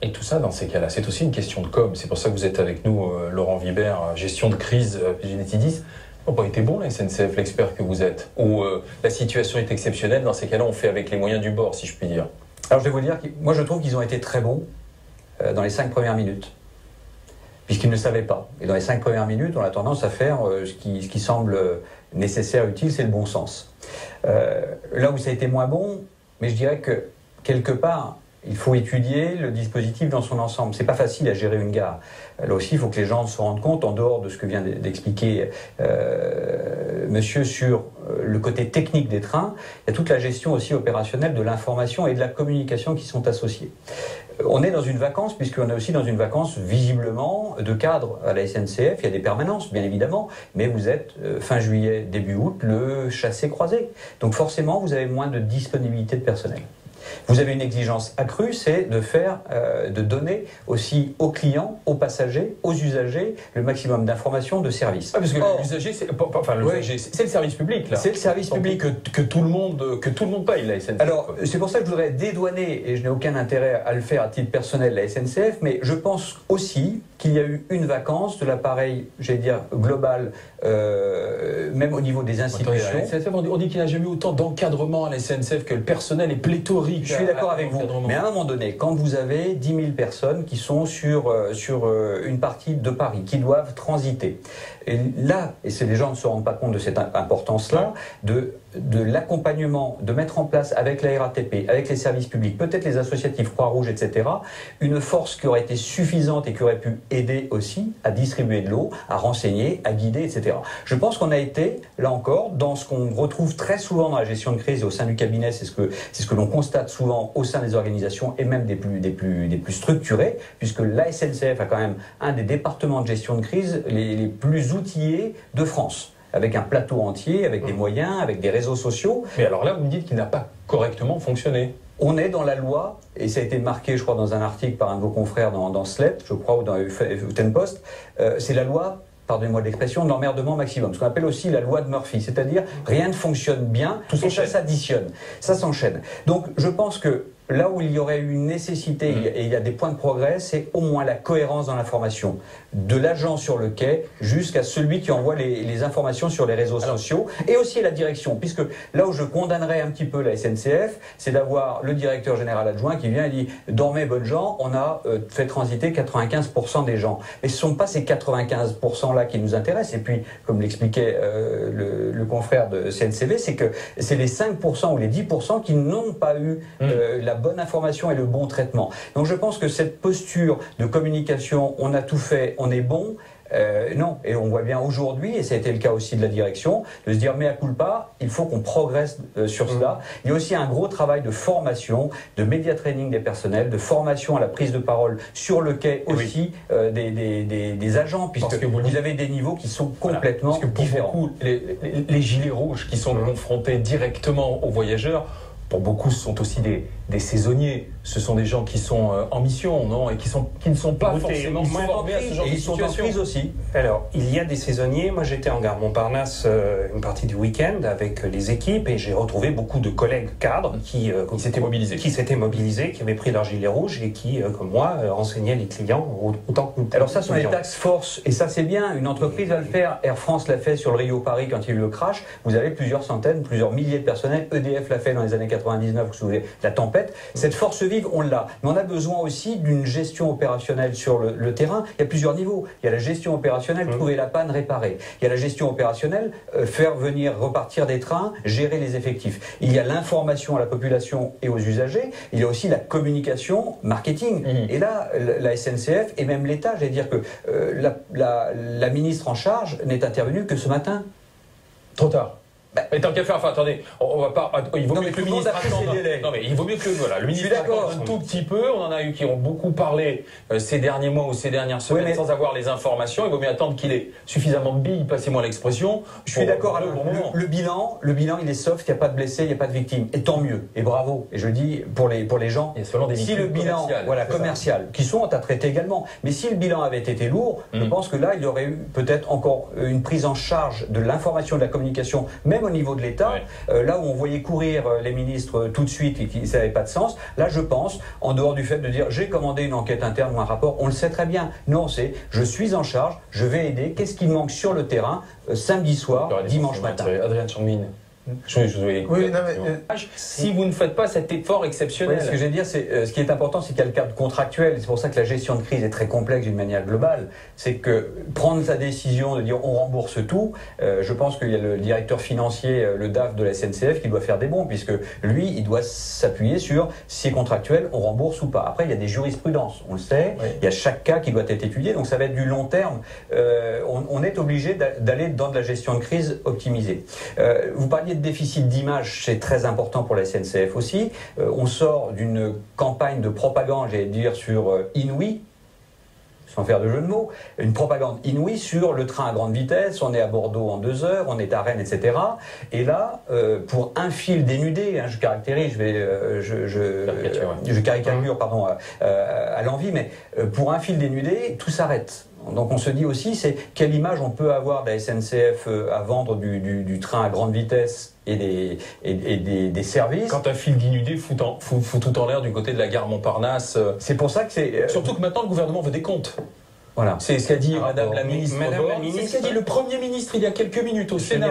Et tout ça, dans ces cas-là, c'est aussi une question de com. C'est pour ça que vous êtes avec nous, Laurent Vibert, gestion de crise, Enedis. n'a pas été bon, la SNCF, l'expert que vous êtes? Ou la situation est exceptionnelle, dans ces cas-là, on fait avec les moyens du bord, si je puis dire? Alors je vais vous dire, moi je trouve qu'ils ont été très bons dans les 5 premières minutes, puisqu'ils ne savaient pas. Et dans les 5 premières minutes, on a tendance à faire ce qui semble nécessaire, utile, c'est le bon sens. Là où ça a été moins bon, mais je dirais que quelque part, il faut étudier le dispositif dans son ensemble. C'est pas facile à gérer une gare. Là aussi, il faut que les gens se rendent compte, en dehors de ce que vient d'expliquer monsieur sur le côté technique des trains, il y a toute la gestion aussi opérationnelle de l'information et de la communication qui sont associées. On est dans une vacance, puisqu'on est aussi dans une vacance visiblement de cadre à la SNCF. Il y a des permanences, bien évidemment, mais vous êtes fin juillet, début août, le chassé-croisé. Donc forcément, vous avez moins de disponibilité de personnel. Vous avez une exigence accrue, c'est de donner aussi aux clients, aux passagers, aux usagers, le maximum d'informations, de services. Ah, parce que l'usager, c'est le service public, là. C'est le service public. Que tout le monde paye, la SNCF. Alors, c'est pour ça que je voudrais dédouaner, et je n'ai aucun intérêt à le faire à titre personnel, la SNCF, mais je pense aussi qu'il y a eu une vacance de l'appareil, j'allais dire, global, même au niveau des institutions. On dit qu'il n'y a jamais eu autant d'encadrement à la SNCF, que le personnel est pléthorique. Je suis d'accord avec vous, mais à un moment donné, quand vous avez 10 000 personnes qui sont sur une partie de Paris, qui doivent transiter, et là, et les gens ne se rendent pas compte de cette importance-là, de l'accompagnement, de mettre en place avec la RATP, avec les services publics, peut-être les associatifs Croix-Rouge, etc., une force qui aurait été suffisante et qui aurait pu aider aussi à distribuer de l'eau, à renseigner, à guider, etc. Je pense qu'on a été, là encore, dans ce qu'on retrouve très souvent dans la gestion de crise et au sein du cabinet, c'est ce que l'on constate souvent au sein des organisations et même des plus structurées, puisque la SNCF a quand même un des départements de gestion de crise les plus outillés de France, avec un plateau entier, avec des moyens, avec des réseaux sociaux. Mais alors là, vous me dites qu'il n'a pas correctement fonctionné. On est dans la loi, et ça a été marqué, je crois, dans un article par un de vos confrères dans Slate, je crois, ou dans Huffington Post, c'est la loi, pardonnez-moi de l'expression, de l'emmerdement maximum, ce qu'on appelle aussi la loi de Murphy, c'est-à-dire rien ne fonctionne bien, tout ça s'additionne, ça s'enchaîne. Donc je pense que là où il y aurait eu une nécessité, et il y a des points de progrès, c'est au moins la cohérence dans l'information. De l'agent sur le quai jusqu'à celui qui envoie les informations sur les réseaux sociaux, et aussi la direction. Puisque là où je condamnerais un petit peu la SNCF, c'est d'avoir le directeur général adjoint qui vient et dit « Dormez, bonnes gens, on a fait transiter 95% des gens. » Et ce ne sont pas ces 95%-là qui nous intéressent. Et puis, comme l'expliquait le confrère de CNCV, c'est que c'est les 5% ou les 10% qui n'ont pas eu la bonne information et le bon traitement. Donc je pense que cette posture de communication, on a tout fait, on est bon, non. Et on voit bien aujourd'hui, et ça a été le cas aussi de la direction, de se dire mea culpa, il faut qu'on progresse sur cela. Il y a aussi un gros travail de formation, de média training des personnels, de formation à la prise de parole sur le quai aussi des agents, puisque vous avez des niveaux qui sont complètement différents. Beaucoup, les gilets rouges qui sont confrontés directement aux voyageurs, pour beaucoup, ce sont aussi des saisonniers. Ce sont des gens qui sont en mission, non, et qui ne sont pas forcément formés à ce genre de situation. Ils sont en crise aussi. Alors, il y a des saisonniers. Moi, j'étais en gare Montparnasse une partie du week-end avec les équipes et j'ai retrouvé beaucoup de collègues cadres qui s'étaient mobilisés, qui avaient pris leur gilet rouge et qui, comme moi, renseignaient les clients autant que nous. Alors ça, ce sont les task force, et ça c'est bien. Une entreprise va le faire. Air France l'a fait sur le Rio-Paris quand il y a eu le crash. Vous avez plusieurs centaines, plusieurs milliers de personnels. EDF l'a fait dans les années 99, vous vous souvenez, la tempête. Cette force vive, on l'a. Mais on a besoin aussi d'une gestion opérationnelle sur le terrain. Il y a plusieurs niveaux. Il y a la gestion opérationnelle, trouver la panne, réparer. Il y a la gestion opérationnelle, faire venir, repartir des trains, gérer les effectifs. Il y a l'information à la population et aux usagers. Il y a aussi la communication, marketing. Et là, la SNCF et même l'État, j'allais dire que la ministre en charge n'est intervenue que ce matin. Trop tard. Mais tant qu'à faire, enfin attendez, on va pas. Il vaut mieux que le ministre attende. Non mais il vaut mieux que le ministre attende un tout petit peu. On en a eu qui ont beaucoup parlé ces derniers mois ou ces dernières semaines sans avoir les informations. Il vaut mieux attendre qu'il ait suffisamment de billes, passez-moi l'expression. Je suis d'accord. Le bilan, il est soft. Il n'y a pas de blessés, il n'y a pas de victimes. Et tant mieux. Et bravo. Et je dis pour les gens. Il y a seulement des si le bilan, commercial, qui sont à traiter également. Mais si le bilan avait été lourd, je pense que là, il y aurait eu peut-être encore une prise en charge de l'information, de la communication, même même au niveau de l'État, là où on voyait courir les ministres tout de suite et que ça n'avait pas de sens, là je pense, en dehors du fait de dire j'ai commandé une enquête interne ou un rapport, on le sait très bien. Non, c'est je suis en charge, je vais aider, qu'est-ce qui manque sur le terrain samedi soir, dimanche matin. Adrien Changmin. Si vous ne faites pas cet effort exceptionnel. Ce que je veux dire, c'est ce qui est important, c'est qu'il y a le cadre contractuel. C'est pour ça que la gestion de crise est très complexe d'une manière globale. C'est que prendre sa décision de dire on rembourse tout, je pense qu'il y a le directeur financier, le DAF de la SNCF, qui doit faire des bons, puisque lui, il doit s'appuyer sur si c'est contractuel, on rembourse ou pas. Après, il y a des jurisprudences, on le sait. Il y a chaque cas qui doit être étudié, donc ça va être du long terme. On est obligé d'aller dans de la gestion de crise optimisée. Vous parliez de déficit d'image, c'est très important pour la SNCF aussi. On sort d'une campagne de propagande, j'allais dire, sur inouï, sans faire de jeu de mots, une propagande inouïe sur le train à grande vitesse. On est à Bordeaux en 2 heures, on est à Rennes, etc. Et là, pour un fil dénudé, je caractérise, je caricature, pardon, à l'envie, mais pour un fil dénudé, tout s'arrête. Donc on se dit aussi, c'est quelle image on peut avoir de la SNCF à vendre du train à grande vitesse et des services. Quand un fil dénudé fout tout en l'air du côté de la gare Montparnasse. C'est pour ça que c'est... Surtout que maintenant le gouvernement veut des comptes. Voilà. C'est ce qu'a dit Madame la ministre. C'est ce qu'a dit le Premier ministre il y a quelques minutes au Sénat.